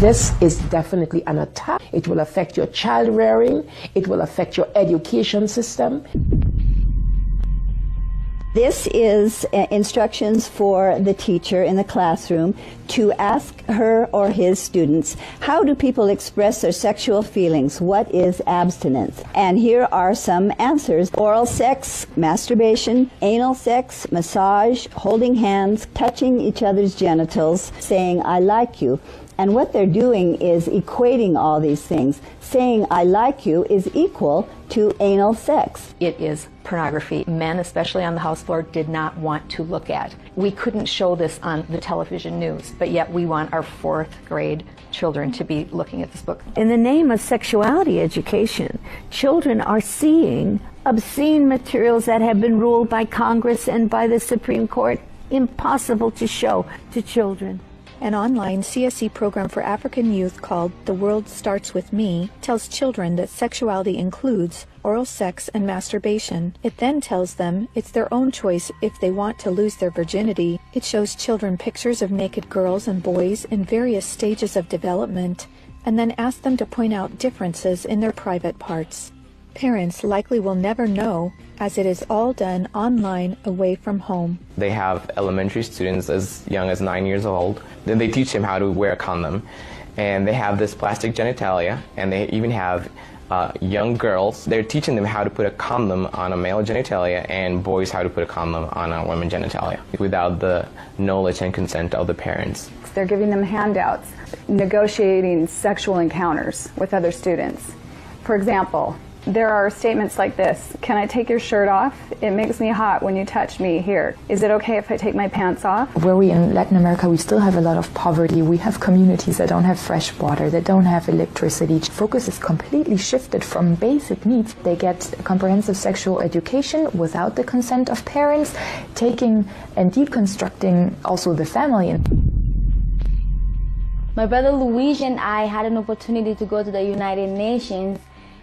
This is definitely an attack. It will affect your child rearing. It will affect your education system. This is instructions for the teacher in the classroom to ask her or his students, how do people express their sexual feelings? What is abstinence? And here are some answers. Oral sex, masturbation, anal sex, massage, holding hands, touching each other's genitals, saying, I like you. And what they're doing is equating all these things. Saying, I like you is equal to anal sex. It is pornography. Men, especially on the House floor, did not want to look at. We couldn't show this on the television news, but yet we want our 4th grade children to be looking at this book. In the name of sexuality education, children are seeing obscene materials that have been ruled by Congress and by the Supreme Court impossible to show to children. An online CSE program for African youth called The World Starts With Me tells children that sexuality includes oral sex and masturbation. It then tells them it's their own choice if they want to lose their virginity. It shows children pictures of naked girls and boys in various stages of development, and then asks them to point out differences in their private parts. Parents likely will never know, as it is all done online away from home. They have elementary students as young as 9 years old. Then they teach them how to wear a condom. And they have this plastic genitalia, and they even have young girls. They're teaching them how to put a condom on a male genitalia and boys how to put a condom on a woman genitalia without the knowledge and consent of the parents. They're giving them handouts, negotiating sexual encounters with other students. For example, there are statements like this: can I take your shirt off? It makes me hot when you touch me here. Is it okay if I take my pants off? Where we in Latin America, we still have a lot of poverty. We have communities that don't have fresh water, that don't have electricity. Focus is completely shifted from basic needs. They get comprehensive sexual education without the consent of parents, taking and deconstructing also the family. My brother Luigi and I had an opportunity to go to the United Nations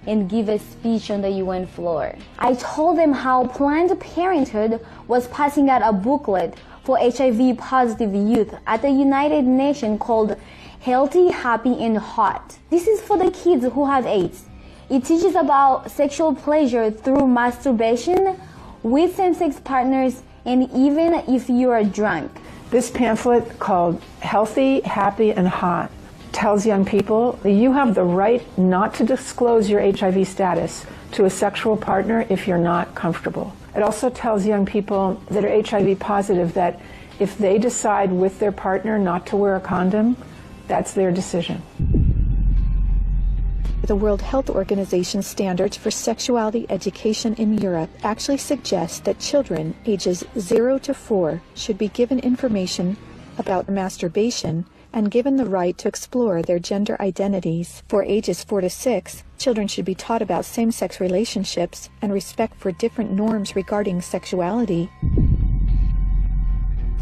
and give a speech on the UN floor. I told them how Planned Parenthood was passing out a booklet for HIV positive youth at the United Nations called Healthy, Happy and Hot. This is for the kids who have AIDS. It teaches about sexual pleasure through masturbation with same-sex partners and even if you are drunk. This pamphlet called Healthy, Happy and Hot tells young people that you have the right not to disclose your HIV status to a sexual partner if you're not comfortable. It also tells young people that are HIV positive that if they decide with their partner not to wear a condom, that's their decision. The World Health Organization standards for sexuality education in Europe actually suggest that children ages 0 to 4 should be given information about masturbation and given the right to explore their gender identities. For ages 4 to 6, children should be taught about same-sex relationships and respect for different norms regarding sexuality.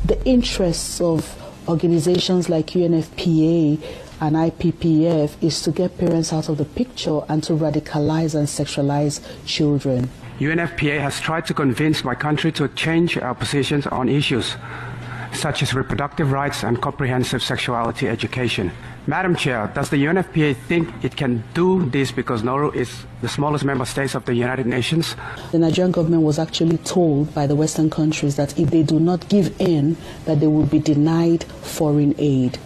The interests of organizations like UNFPA and IPPF is to get parents out of the picture and to radicalize and sexualize children. UNFPA has tried to convince my country to change our positions on issues such as reproductive rights and comprehensive sexuality education. Madam Chair, does the UNFPA think it can do this because Nauru is the smallest member state of the United Nations? The Nigerian government was actually told by the Western countries that if they do not give in, that they will be denied foreign aid.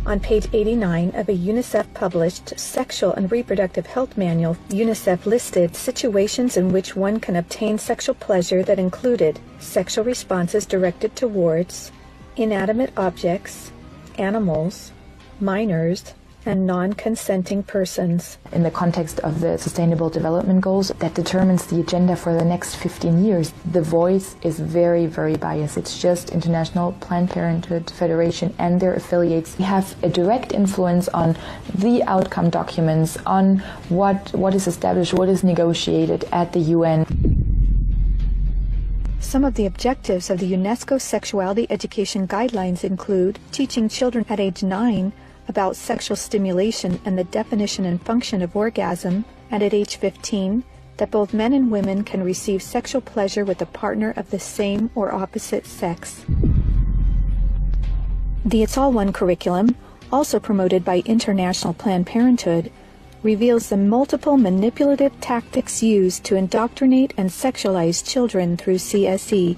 On page 89 of a UNICEF-published Sexual and Reproductive Health Manual, UNICEF listed situations in which one can obtain sexual pleasure that included sexual responses directed towards inanimate objects, animals, minors, and non-consenting persons. In the context of the Sustainable Development Goals that determines the agenda for the next 15 years, the voice is very, very biased. It's just International Planned Parenthood Federation and their affiliates have a direct influence on the outcome documents, on what is established, what is negotiated at the UN. Some of the objectives of the UNESCO Sexuality Education Guidelines include teaching children at age 9 about sexual stimulation and the definition and function of orgasm, and at age 15, that both men and women can receive sexual pleasure with a partner of the same or opposite sex. The It's All One curriculum, also promoted by International Planned Parenthood, reveals the multiple manipulative tactics used to indoctrinate and sexualize children through CSE.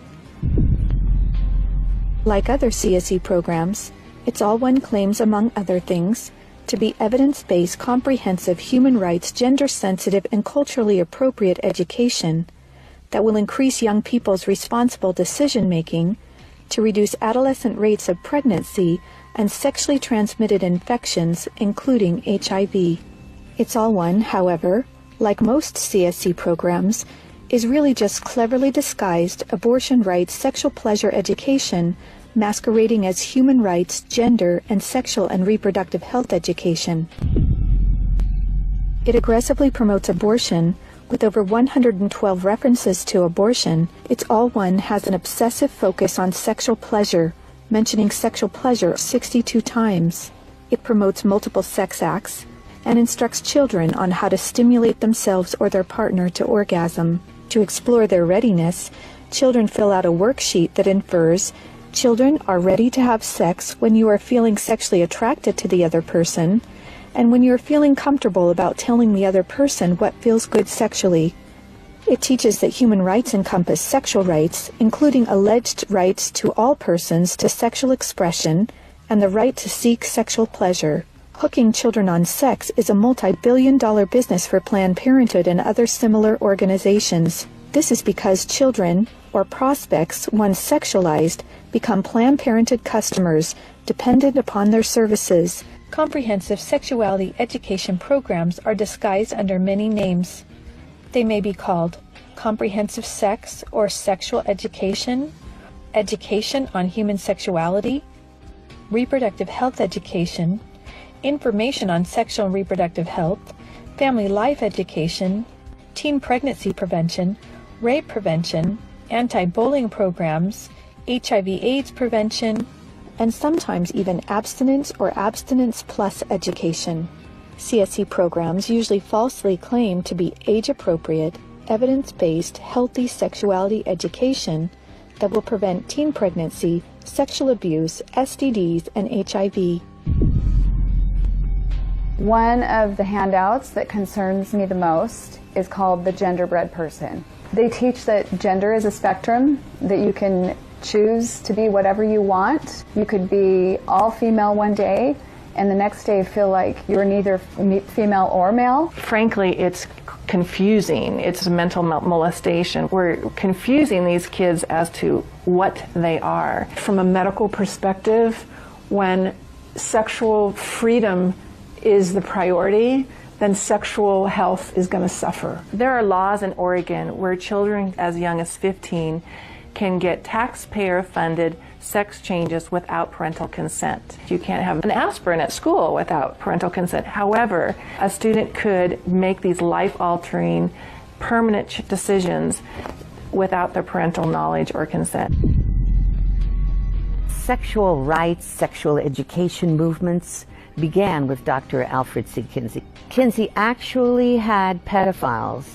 Like other CSE programs, It's All One claims, among other things, to be evidence-based, comprehensive, human rights, gender-sensitive, and culturally appropriate education that will increase young people's responsible decision-making, to reduce adolescent rates of pregnancy and sexually transmitted infections, including HIV. It's All One, however, like most CSE programs, is really just cleverly disguised abortion rights, sexual pleasure education, masquerading as human rights, gender, and sexual and reproductive health education. It aggressively promotes abortion. With over 112 references to abortion, It's All One has an obsessive focus on sexual pleasure, mentioning sexual pleasure 62 times. It promotes multiple sex acts and instructs children on how to stimulate themselves or their partner to orgasm. To explore their readiness, children fill out a worksheet that infers children are ready to have sex when you are feeling sexually attracted to the other person, and when you're feeling comfortable about telling the other person what feels good sexually. It teaches that human rights encompass sexual rights, including alleged rights to all persons to sexual expression and the right to seek sexual pleasure. Hooking children on sex is a multi-billion-dollar business for Planned Parenthood and other similar organizations. This is because children, or prospects, once sexualized, become Planned Parenthood customers, dependent upon their services. Comprehensive sexuality education programs are disguised under many names. They may be called comprehensive sex or sexual education, education on human sexuality, reproductive health education, information on sexual and reproductive health, family life education, teen pregnancy prevention, rape prevention, anti-bullying programs, HIV/AIDS prevention, and sometimes even abstinence or abstinence plus education. CSE programs usually falsely claim to be age-appropriate, evidence-based, healthy sexuality education that will prevent teen pregnancy, sexual abuse, STDs, and HIV. One of the handouts that concerns me the most is called the Genderbread Person. They teach that gender is a spectrum, that you can choose to be whatever you want. You could be all female one day and the next day feel like you're neither female or male. Frankly, it's confusing. It's mental molestation. We're confusing these kids as to what they are. From a medical perspective, when sexual freedom is the priority, then sexual health is going to suffer. There are laws in Oregon where children as young as 15 can get taxpayer-funded sex changes without parental consent. You can't have an aspirin at school without parental consent. However, a student could make these life-altering, permanent decisions without their parental knowledge or consent. Sexual rights, sexual education movements began with Dr. Alfred C. Kinsey. Kinsey actually had pedophiles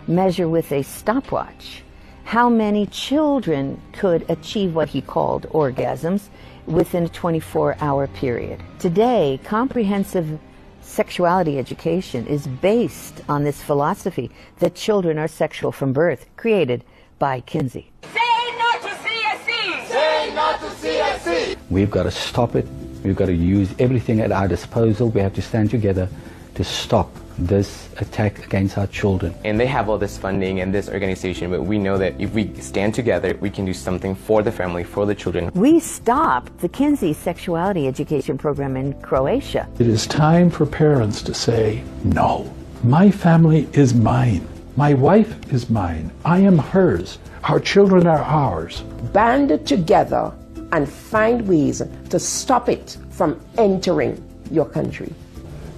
measure with a stopwatch how many children could achieve what he called orgasms within a 24-hour period. Today, comprehensive sexuality education is based on this philosophy that children are sexual from birth, created by Kinsey. Say no to CSE! Say no to CSE! We've got to stop it. We've got to use everything at our disposal. We have to stand together to stop this attack against our children. And they have all this funding and this organization, but we know that if we stand together, we can do something for the family, for the children. We stopped the Kinsey sexuality education program in Croatia. It is time for parents to say, no, my family is mine. My wife is mine. I am hers. Our children are ours. Band together and find ways to stop it from entering your country.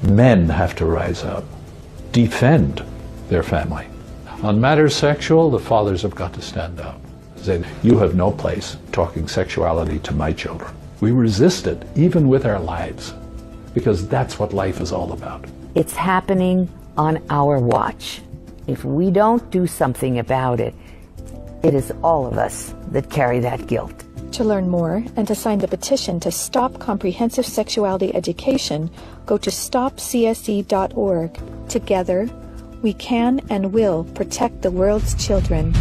Men have to rise up, defend their family. On matters sexual, the fathers have got to stand up. Say, you have no place talking sexuality to my children. We resist it, even with our lives, because that's what life is all about. It's happening on our watch. If we don't do something about it, it is all of us that carry that guilt. To learn more and to sign the petition to stop comprehensive sexuality education, go to stopcsc.org. Together, we can and will protect the world's children.